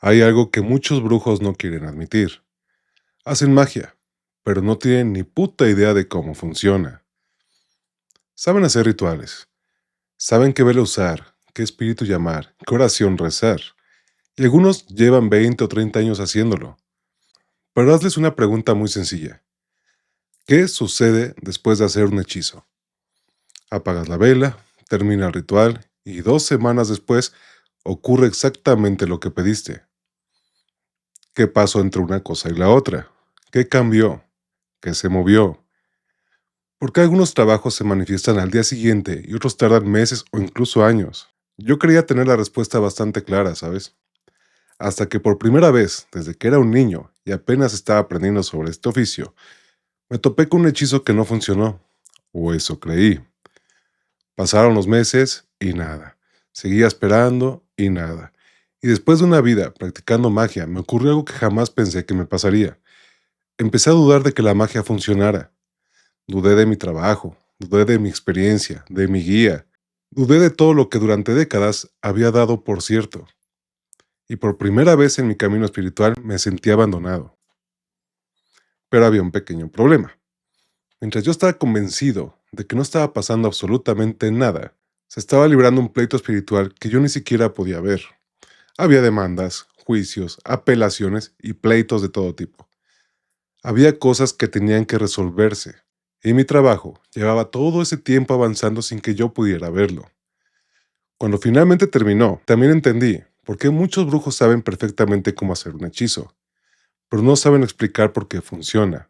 Hay algo que muchos brujos no quieren admitir. Hacen magia, pero no tienen ni puta idea de cómo funciona. Saben hacer rituales, saben qué vela usar, qué espíritu llamar, qué oración rezar, y algunos llevan 20 o 30 años haciéndolo. Pero hazles una pregunta muy sencilla. ¿Qué sucede después de hacer un hechizo? Apagas la vela, termina el ritual, y 2 semanas después ocurre exactamente lo que pediste. ¿Qué pasó entre una cosa y la otra? ¿Qué cambió? ¿Qué se movió? ¿Por qué algunos trabajos se manifiestan al día siguiente y otros tardan meses o incluso años? Yo creía tener la respuesta bastante clara, ¿sabes? Hasta que por primera vez, desde que era un niño y apenas estaba aprendiendo sobre este oficio, me topé con un hechizo que no funcionó. O eso creí. Pasaron los meses y nada. Seguía esperando y nada. Y después de una vida practicando magia, me ocurrió algo que jamás pensé que me pasaría. Empecé a dudar de que la magia funcionara. Dudé de mi trabajo, dudé de mi experiencia, de mi guía. Dudé de todo lo que durante décadas había dado por cierto. Y por primera vez en mi camino espiritual me sentí abandonado. Pero había un pequeño problema. Mientras yo estaba convencido de que no estaba pasando absolutamente nada, se estaba librando un pleito espiritual que yo ni siquiera podía ver. Había demandas, juicios, apelaciones y pleitos de todo tipo. Había cosas que tenían que resolverse, y mi trabajo llevaba todo ese tiempo avanzando sin que yo pudiera verlo. Cuando finalmente terminó, también entendí por qué muchos brujos saben perfectamente cómo hacer un hechizo, pero no saben explicar por qué funciona.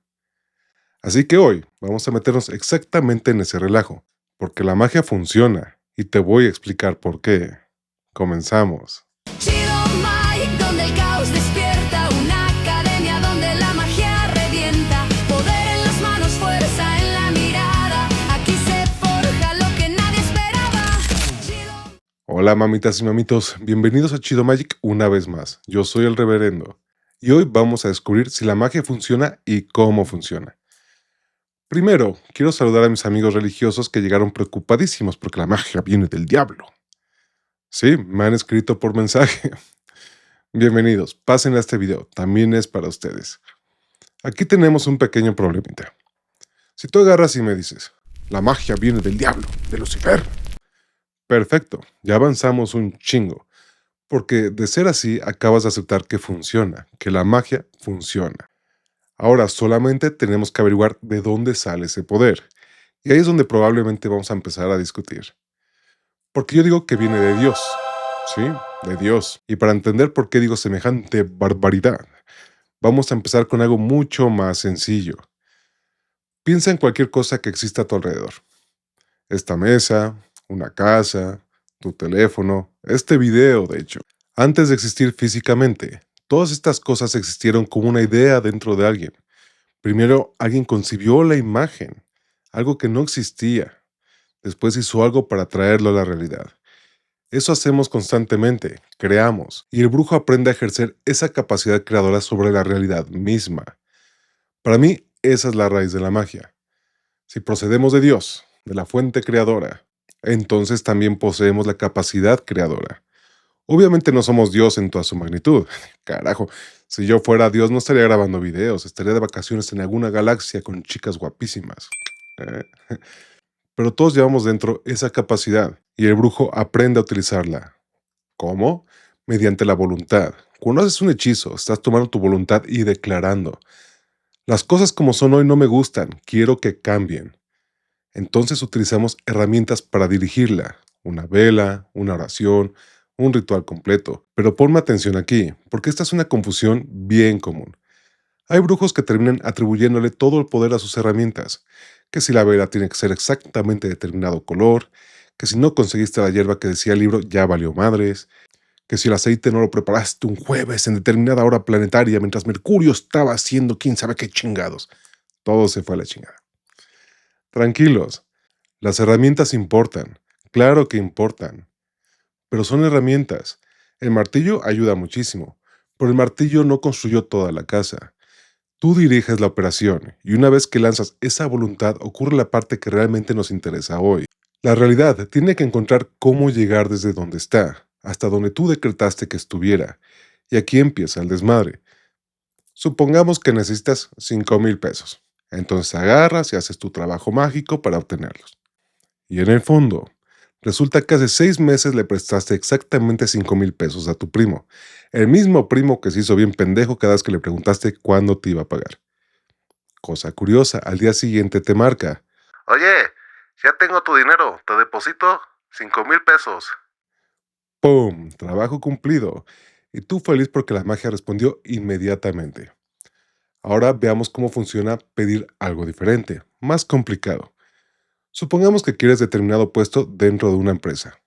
Así que hoy vamos a meternos exactamente en ese relajo, porque la magia funciona, y te voy a explicar por qué. Comenzamos. Chido Magic, donde el caos despierta, una academia donde la magia revienta, poder en las manos, fuerza en la mirada, aquí se forja lo que nadie esperaba. Chido. Hola mamitas y mamitos, bienvenidos a Chido Magic una vez más. Yo soy el reverendo, y hoy vamos a descubrir si la magia funciona y cómo funciona. Primero, quiero saludar a mis amigos religiosos que llegaron preocupadísimos porque la magia viene del diablo. Sí, me han escrito por mensaje. Bienvenidos, pasen a este video, también es para ustedes. Aquí tenemos un pequeño problemita. Si tú agarras y me dices, la magia viene del diablo, de Lucifer. Perfecto, ya avanzamos un chingo. Porque de ser así, acabas de aceptar que funciona, que la magia funciona. Ahora solamente tenemos que averiguar de dónde sale ese poder. Y ahí es donde probablemente vamos a empezar a discutir. Porque yo digo que viene de Dios. Sí, de Dios. Y para entender por qué digo semejante barbaridad, vamos a empezar con algo mucho más sencillo. Piensa en cualquier cosa que exista a tu alrededor. Esta mesa, una casa, tu teléfono, este video de hecho. Antes de existir físicamente, todas estas cosas existieron como una idea dentro de alguien. Primero, alguien concibió la imagen, algo que no existía. Después hizo algo para traerlo a la realidad. Eso hacemos constantemente, creamos, y el brujo aprende a ejercer esa capacidad creadora sobre la realidad misma. Para mí, esa es la raíz de la magia. Si procedemos de Dios, de la fuente creadora, entonces también poseemos la capacidad creadora. Obviamente no somos Dios en toda su magnitud. Carajo, si yo fuera Dios no estaría grabando videos, estaría de vacaciones en alguna galaxia con chicas guapísimas. Eh, Pero todos llevamos dentro esa capacidad y el brujo aprende a utilizarla. ¿Cómo? Mediante la voluntad. Cuando haces un hechizo, estás tomando tu voluntad y declarando: las cosas como son hoy no me gustan, quiero que cambien. Entonces utilizamos herramientas para dirigirla. Una vela, una oración, un ritual completo. Pero ponme atención aquí, porque esta es una confusión bien común. Hay brujos que terminan atribuyéndole todo el poder a sus herramientas, que si la vela tiene que ser exactamente determinado color, que si no conseguiste la hierba que decía el libro ya valió madres, que si el aceite no lo preparaste un jueves en determinada hora planetaria mientras Mercurio estaba haciendo quién sabe qué chingados. Todo se fue a la chingada. Tranquilos, las herramientas importan, claro que importan, pero son herramientas. El martillo ayuda muchísimo, pero el martillo no construyó toda la casa. Tú diriges la operación y una vez que lanzas esa voluntad ocurre la parte que realmente nos interesa hoy. La realidad tiene que encontrar cómo llegar desde donde está, hasta donde tú decretaste que estuviera, Y aquí empieza el desmadre. Supongamos que necesitas 5,000 pesos. Entonces agarras y haces tu trabajo mágico para obtenerlos. Y en el fondo, resulta que hace 6 meses le prestaste exactamente 5,000 pesos a tu primo. El mismo primo que se hizo bien pendejo cada vez que le preguntaste cuándo te iba a pagar. Cosa curiosa, al día siguiente te marca. Oye, ya tengo tu dinero, te deposito 5,000 pesos. ¡Pum! Trabajo cumplido. Y tú feliz porque la magia respondió inmediatamente. Ahora veamos cómo funciona pedir algo diferente, más complicado. Supongamos que quieres determinado puesto dentro de una empresa,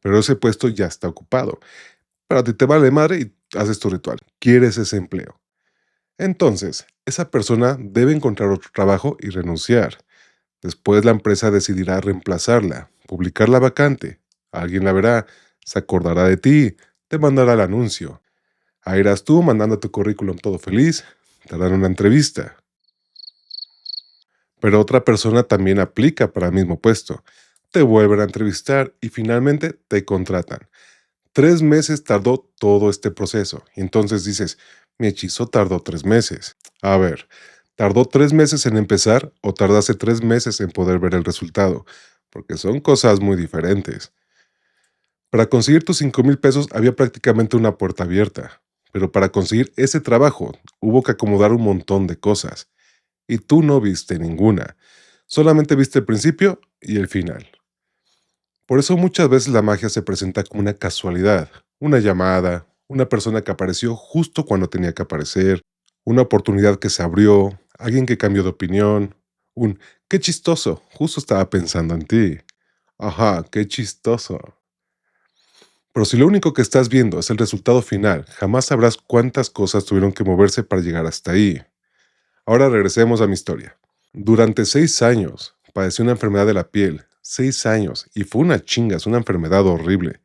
pero ese puesto ya está ocupado. Pero a ti te vale madre y haces tu ritual. Quieres ese empleo. Entonces, esa persona debe encontrar otro trabajo y renunciar. Después la empresa decidirá reemplazarla, publicar la vacante. Alguien la verá, se acordará de ti, te mandará el anuncio. Ahí irás tú mandando tu currículum todo feliz, te darán una entrevista. Pero otra persona también aplica para el mismo puesto. Te vuelven a entrevistar y finalmente te contratan. 3 meses tardó todo este proceso. Y entonces dices, mi hechizo tardó 3 meses. A ver, ¿tardó 3 meses en empezar o tardaste 3 meses en poder ver el resultado? Porque son cosas muy diferentes. Para conseguir tus 5,000 pesos había prácticamente una puerta abierta. Pero para conseguir ese trabajo hubo que acomodar un montón de cosas. Y tú no viste ninguna. Solamente viste el principio y el final. Por eso muchas veces la magia se presenta como una casualidad, una llamada, una persona que apareció justo cuando tenía que aparecer, una oportunidad que se abrió, alguien que cambió de opinión, un qué chistoso, justo estaba pensando en ti. Ajá, qué chistoso. Pero si lo único que estás viendo es el resultado final, jamás sabrás cuántas cosas tuvieron que moverse para llegar hasta ahí. Ahora regresemos a mi historia. Durante 6 años padecí una enfermedad de la piel, 6 años, y fue una chinga, es una enfermedad horrible.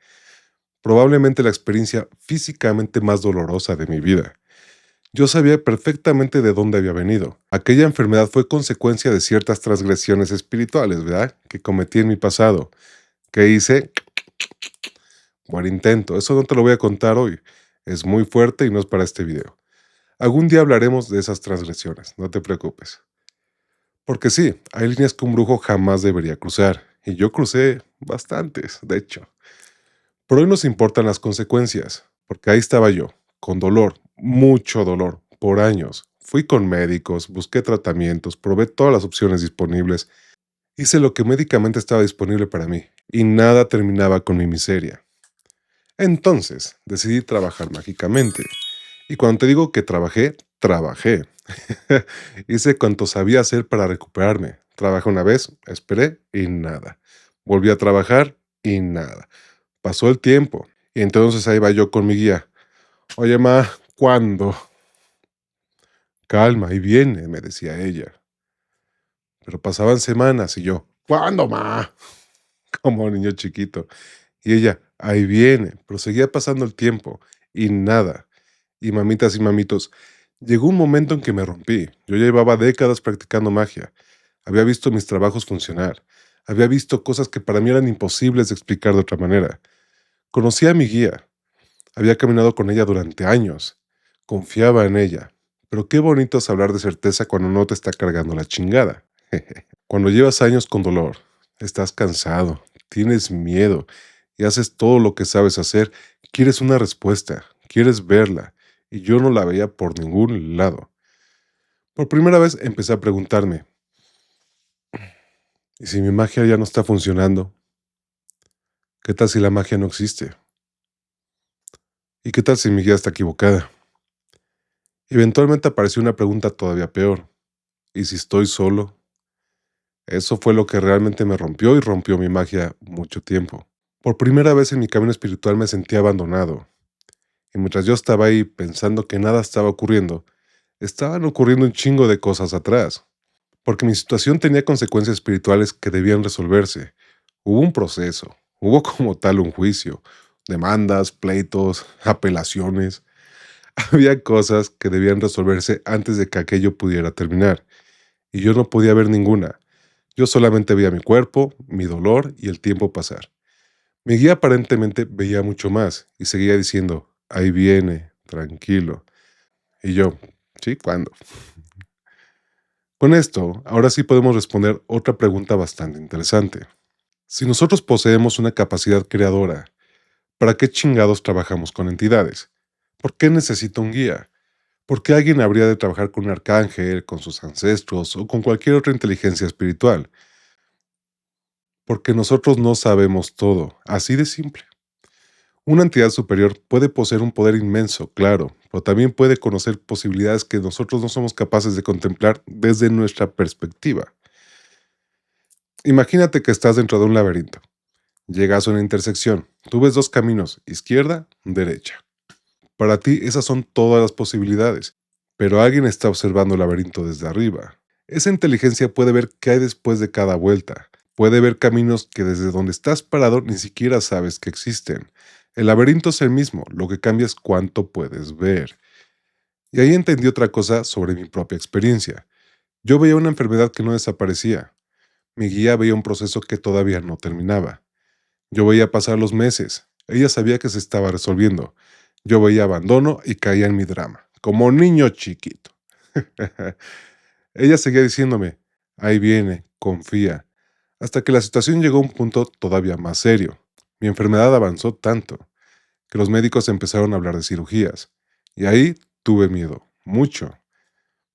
Probablemente la experiencia físicamente más dolorosa de mi vida. Yo sabía perfectamente de dónde había venido. Aquella enfermedad fue consecuencia de ciertas transgresiones espirituales, ¿verdad? Que cometí en mi pasado. ¿Qué hice? Buen intento, eso no te lo voy a contar hoy. Es muy fuerte y no es para este video. Algún día hablaremos de esas transgresiones, no te preocupes. Porque sí, hay líneas que un brujo jamás debería cruzar, y yo crucé bastantes, de hecho. Pero hoy nos importan las consecuencias, porque ahí estaba yo, con dolor, mucho dolor, por años. Fui con médicos, busqué tratamientos, probé todas las opciones disponibles, hice lo que médicamente estaba disponible para mí, y nada terminaba con mi miseria. Entonces, decidí trabajar mágicamente. Y cuando te digo que trabajé, trabajé. Hice cuanto sabía hacer para recuperarme. Trabajé una vez, esperé y nada. Volví a trabajar y nada. Pasó el tiempo y entonces ahí va yo con mi guía. Oye, ma, ¿cuándo? Calma, ahí viene, me decía ella. Pero pasaban semanas y yo, ¿cuándo, ma? Como un niño chiquito. Y ella, ahí viene, pero seguía pasando el tiempo y nada. Y mamitas y mamitos, llegó un momento en que me rompí. Yo ya llevaba décadas practicando magia. Había visto mis trabajos funcionar. Había visto cosas que para mí eran imposibles de explicar de otra manera. Conocí a mi guía. Había caminado con ella durante años. Confiaba en ella. Pero qué bonito es hablar de certeza cuando no te está cargando la chingada. Cuando llevas años con dolor, estás cansado, tienes miedo y haces todo lo que sabes hacer, quieres una respuesta, quieres verla, y yo no la veía por ningún lado. Por primera vez empecé a preguntarme, ¿y si mi magia ya no está funcionando? ¿Qué tal si la magia no existe? ¿Y qué tal si mi guía está equivocada? Eventualmente apareció una pregunta todavía peor. ¿Y si estoy solo? Eso fue lo que realmente me rompió y rompió mi magia mucho tiempo. Por primera vez en mi camino espiritual me sentí abandonado. Y mientras yo estaba ahí pensando que nada estaba ocurriendo, estaban ocurriendo un chingo de cosas atrás. Porque mi situación tenía consecuencias espirituales que debían resolverse. Hubo un proceso, hubo como tal un juicio, demandas, pleitos, apelaciones. Había cosas que debían resolverse antes de que aquello pudiera terminar. Y yo no podía ver ninguna. Yo solamente veía mi cuerpo, mi dolor y el tiempo pasar. Mi guía aparentemente veía mucho más y seguía diciendo, ahí viene, tranquilo. Y yo, ¿sí? ¿Cuándo? Con esto, ahora sí podemos responder otra pregunta bastante interesante. Si nosotros poseemos una capacidad creadora, ¿para qué chingados trabajamos con entidades? ¿Por qué necesita un guía? ¿Por qué alguien habría de trabajar con un arcángel, con sus ancestros o con cualquier otra inteligencia espiritual? Porque nosotros no sabemos todo, así de simple. Una entidad superior puede poseer un poder inmenso, claro, pero también puede conocer posibilidades que nosotros no somos capaces de contemplar desde nuestra perspectiva. Imagínate que estás dentro de un laberinto. Llegas a una intersección. Tú ves dos caminos, izquierda, derecha. Para ti esas son todas las posibilidades, pero alguien está observando el laberinto desde arriba. Esa inteligencia puede ver qué hay después de cada vuelta. Puede ver caminos que desde donde estás parado ni siquiera sabes que existen. El laberinto es el mismo, lo que cambia es cuánto puedes ver. Y ahí entendí otra cosa sobre mi propia experiencia. Yo veía una enfermedad que no desaparecía. Mi guía veía un proceso que todavía no terminaba. Yo veía pasar los meses. Ella sabía que se estaba resolviendo. Yo veía abandono y caía en mi drama, como niño chiquito. Ella seguía diciéndome, ahí viene, confía, hasta que la situación llegó a un punto todavía más serio. Mi enfermedad avanzó tanto que los médicos empezaron a hablar de cirugías. Y ahí tuve miedo, mucho,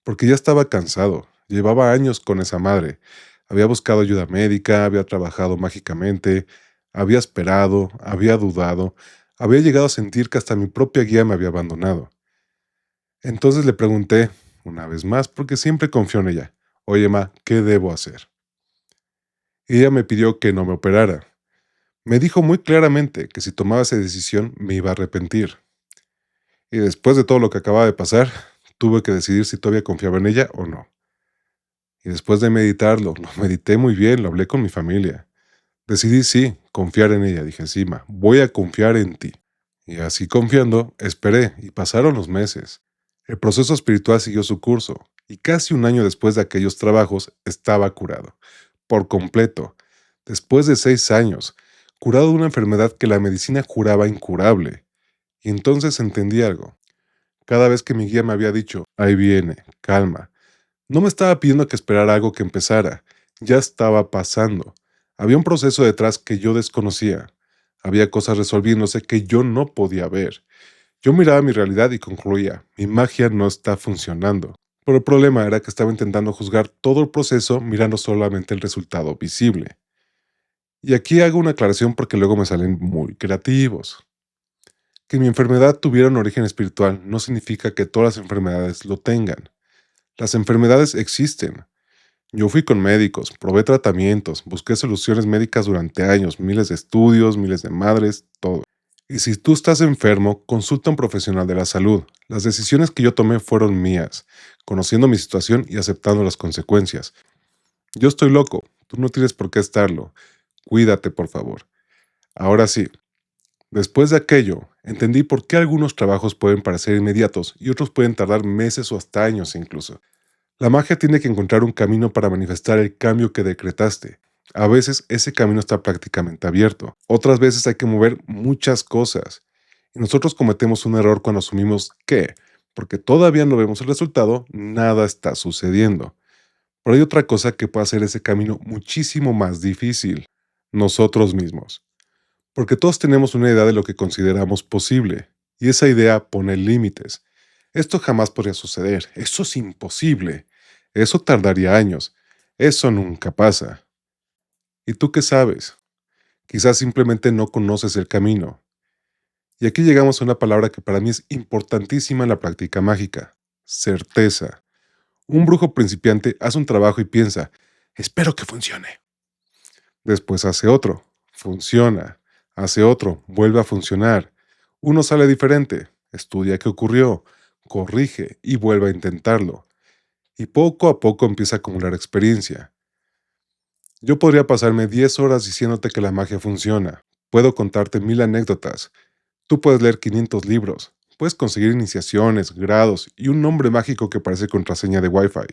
porque ya estaba cansado. Llevaba años con esa madre. Había buscado ayuda médica, había trabajado mágicamente, había esperado, había dudado, había llegado a sentir que hasta mi propia guía me había abandonado. Entonces le pregunté, una vez más, porque siempre confío en ella, oye ma, ¿qué debo hacer? Y ella me pidió que no me operara. Me dijo muy claramente que si tomaba esa decisión me iba a arrepentir. Y después de todo lo que acababa de pasar, tuve que decidir si todavía confiaba en ella o no. Y después de meditarlo, lo medité muy bien, lo hablé con mi familia. Decidí sí, confiar en ella. Dije, sí, ma, voy a confiar en ti. Y así confiando, esperé y pasaron los meses. El proceso espiritual siguió su curso y casi un año después de aquellos trabajos estaba curado. Por completo. Después de 6 años, curado de una enfermedad que la medicina juraba incurable. Y entonces entendí algo. Cada vez que mi guía me había dicho, ahí viene, calma, no me estaba pidiendo que esperara algo que empezara. Ya estaba pasando. Había un proceso detrás que yo desconocía. Había cosas resolviéndose que yo no podía ver. Yo miraba mi realidad y concluía, mi magia no está funcionando. Pero el problema era que estaba intentando juzgar todo el proceso mirando solamente el resultado visible. Y aquí hago una aclaración porque luego me salen muy creativos. Que mi enfermedad tuviera un origen espiritual no significa que todas las enfermedades lo tengan. Las enfermedades existen. Yo fui con médicos, probé tratamientos, busqué soluciones médicas durante años, miles de estudios, miles de madres, todo. Y si tú estás enfermo, consulta a un profesional de la salud. Las decisiones que yo tomé fueron mías, conociendo mi situación y aceptando las consecuencias. Yo estoy loco, tú no tienes por qué estarlo. Cuídate, por favor. Ahora sí, después de aquello, entendí por qué algunos trabajos pueden parecer inmediatos y otros pueden tardar meses o hasta años incluso. La magia tiene que encontrar un camino para manifestar el cambio que decretaste. A veces ese camino está prácticamente abierto. Otras veces hay que mover muchas cosas. Y nosotros cometemos un error cuando asumimos que, porque todavía no vemos el resultado, nada está sucediendo. Pero hay otra cosa que puede hacer ese camino muchísimo más difícil. Nosotros mismos. Porque todos tenemos una idea de lo que consideramos posible. Y esa idea pone límites. Esto jamás podría suceder. Eso es imposible. Eso tardaría años. Eso nunca pasa. ¿Y tú qué sabes? Quizás simplemente no conoces el camino. Y aquí llegamos a una palabra que para mí es importantísima en la práctica mágica. Certeza. Un brujo principiante hace un trabajo y piensa, espero que funcione. Después hace otro. Funciona. Hace otro. Vuelve a funcionar. Uno sale diferente. Estudia qué ocurrió. Corrige y vuelve a intentarlo. Y poco a poco empieza a acumular experiencia. Yo podría pasarme 10 horas diciéndote que la magia funciona. Puedo contarte 1000 anécdotas. Tú puedes leer 500 libros. Puedes conseguir iniciaciones, grados y un nombre mágico que parece contraseña de Wi-Fi.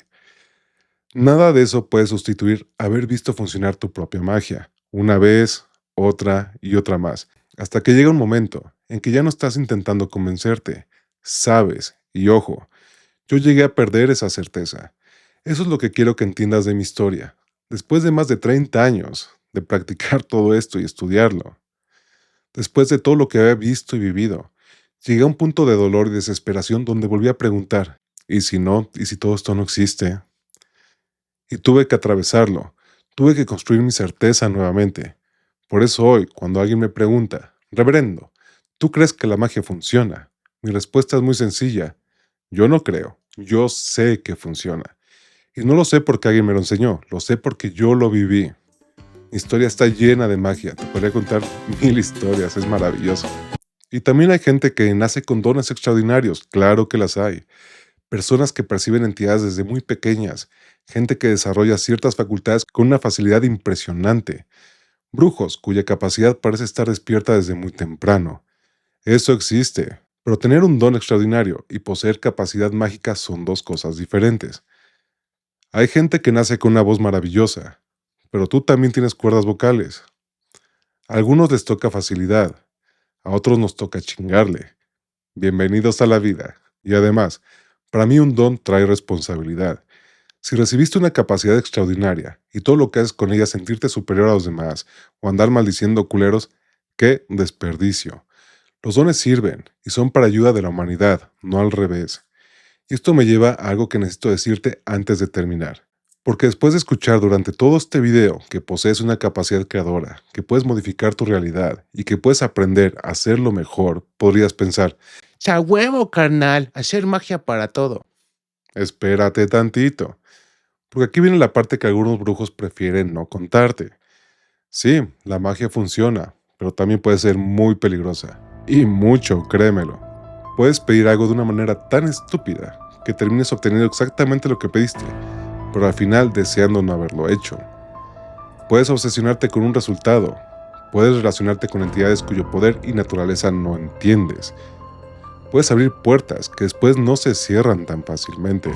Nada de eso puede sustituir haber visto funcionar tu propia magia. Una vez, otra y otra más. Hasta que llega un momento en que ya no estás intentando convencerte. sabes, y ojo, yo llegué a perder esa certeza. Eso es lo que quiero que entiendas de mi historia. Después de más de 30 años de practicar todo esto y estudiarlo, después de todo lo que había visto y vivido, llegué a un punto de dolor y desesperación donde volví a preguntar, ¿y si no? ¿Y si todo esto no existe? Y tuve que atravesarlo, tuve que construir mi certeza nuevamente. Por eso hoy, cuando alguien me pregunta, Reverendo, ¿tú crees que la magia funciona? Mi respuesta es muy sencilla, yo no creo, yo sé que funciona. Y no lo sé porque alguien me lo enseñó, lo sé porque yo lo viví. Mi historia está llena de magia, te podría contar 1000 historias, es maravilloso. Y también hay gente que nace con dones extraordinarios, claro que las hay. Personas que perciben entidades desde muy pequeñas, gente que desarrolla ciertas facultades con una facilidad impresionante, brujos cuya capacidad parece estar despierta desde muy temprano. Eso existe, pero tener un don extraordinario y poseer capacidad mágica son dos cosas diferentes. Hay gente que nace con una voz maravillosa, pero tú también tienes cuerdas vocales. A algunos les toca facilidad, a otros nos toca chingarle. Bienvenidos a la vida. Y además, para mí un don trae responsabilidad. Si recibiste una capacidad extraordinaria y todo lo que haces con ella es sentirte superior a los demás o andar maldiciendo culeros, ¡qué desperdicio! Los dones sirven y son para ayuda de la humanidad, no al revés. Y esto me lleva a algo que necesito decirte antes de terminar. Porque después de escuchar durante todo este video que posees una capacidad creadora, que puedes modificar tu realidad y que puedes aprender a hacerlo mejor, podrías pensar, ¡Ya huevo, carnal! Hacer magia para todo. espérate tantito. Porque aquí viene la parte que algunos brujos prefieren no contarte. Sí, la magia funciona, pero también puede ser muy peligrosa. Y mucho, créemelo. Puedes pedir algo de una manera tan estúpida que termines obteniendo exactamente lo que pediste, pero al final deseando no haberlo hecho. Puedes obsesionarte con un resultado. Puedes relacionarte con entidades cuyo poder y naturaleza no entiendes. Puedes abrir puertas que después no se cierran tan fácilmente.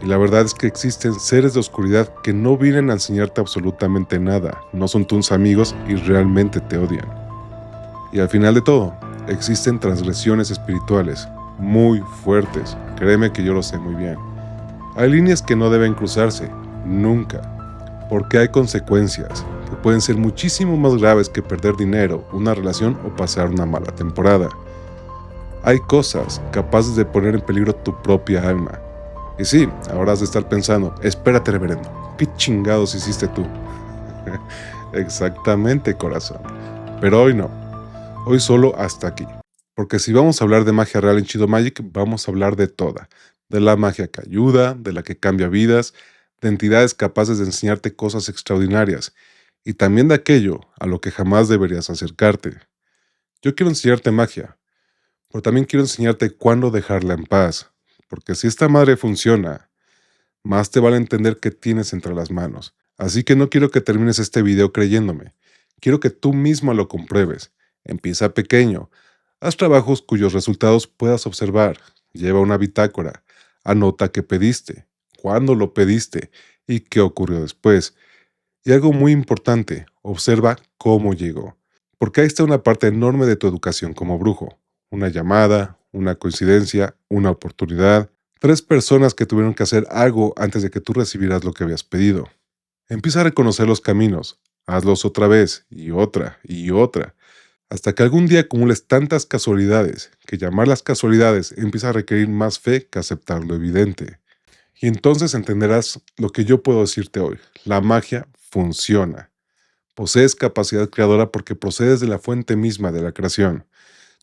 Y la verdad es que existen seres de oscuridad que no vienen a enseñarte absolutamente nada, no son tus amigos y realmente te odian. Y al final de todo, existen transgresiones espirituales muy fuertes, créeme que yo lo sé muy bien. Hay líneas que no deben cruzarse, nunca, porque hay consecuencias que pueden ser muchísimo más graves que perder dinero, una relación o pasar una mala temporada. Hay cosas capaces de poner en peligro tu propia alma. Y sí, ahora has de estar pensando, espérate, reverendo, ¿qué chingados hiciste tú? Exactamente, corazón. Pero hoy no. Hoy solo hasta aquí. Porque si vamos a hablar de magia real en Chido Magic, vamos a hablar de toda. De la magia que ayuda, de la que cambia vidas, de entidades capaces de enseñarte cosas extraordinarias. Y también de aquello a lo que jamás deberías acercarte. Yo quiero enseñarte magia, pero también quiero enseñarte cuándo dejarla en paz. Porque si esta madre funciona, más te vale entender qué tienes entre las manos. Así que no quiero que termines este video creyéndome. Quiero que tú mismo lo compruebes. Empieza pequeño. Haz trabajos cuyos resultados puedas observar. Lleva una bitácora. Anota qué pediste, cuándo lo pediste y qué ocurrió después. Y algo muy importante, observa cómo llegó. Porque ahí está una parte enorme de tu educación como brujo. Una llamada, una coincidencia, una oportunidad, 3 personas que tuvieron que hacer algo antes de que tú recibieras lo que habías pedido. Empieza a reconocer los caminos, hazlos otra vez y otra, hasta que algún día acumules tantas casualidades que llamarlas casualidades empieza a requerir más fe que aceptar lo evidente. Y entonces entenderás lo que yo puedo decirte hoy, la magia funciona. Posees capacidad creadora porque procedes de la fuente misma de la creación.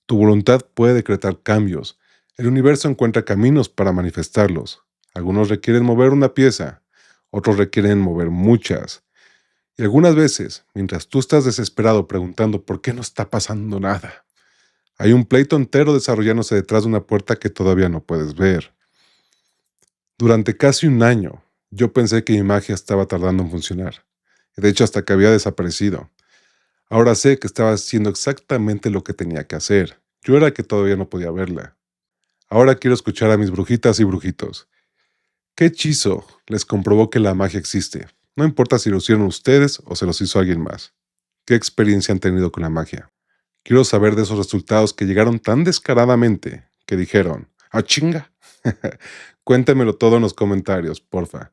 Tu voluntad puede decretar cambios. El universo encuentra caminos para manifestarlos. Algunos requieren mover una pieza, otros requieren mover muchas. Y algunas veces, mientras tú estás desesperado preguntando por qué no está pasando nada, hay un pleito entero desarrollándose detrás de una puerta que todavía no puedes ver. Durante casi un año, yo pensé que mi magia estaba tardando en funcionar. De hecho, hasta que había desaparecido. Ahora sé que estaba haciendo exactamente lo que tenía que hacer. Yo era que todavía no podía verla. Ahora quiero escuchar a mis brujitas y brujitos. ¿Qué hechizo les comprobó que la magia existe? No importa si lo hicieron ustedes o se los hizo alguien más. ¿Qué experiencia han tenido con la magia? Quiero saber de esos resultados que llegaron tan descaradamente que dijeron, ¡ah, chinga! Cuéntemelo todo en los comentarios, porfa.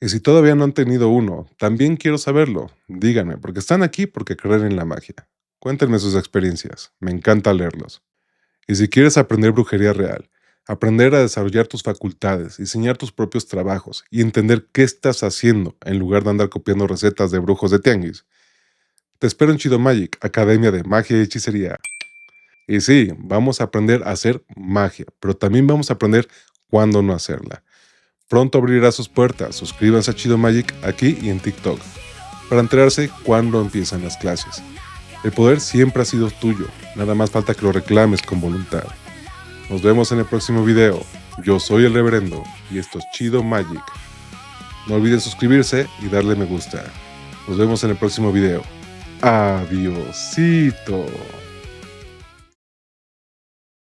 Y si todavía no han tenido uno, también quiero saberlo. Díganme, porque están aquí porque creen en la magia. Cuéntenme sus experiencias, me encanta leerlos. Y si quieres aprender brujería real, aprender a desarrollar tus facultades, diseñar tus propios trabajos y entender qué estás haciendo en lugar de andar copiando recetas de brujos de tianguis, te espero en Chido Magic, Academia de Magia y Hechicería. Y sí, vamos a aprender a hacer magia, pero también vamos a aprender cuándo no hacerla. Pronto abrirá sus puertas, suscríbanse a Chido Magic aquí y en TikTok, para enterarse cuándo empiezan las clases. El poder siempre ha sido tuyo, nada más falta que lo reclames con voluntad. Nos vemos en el próximo video. Yo soy el Reverendo y esto es Chido Magic. No olviden suscribirse y darle me gusta. Nos vemos en el próximo video. Adiósito.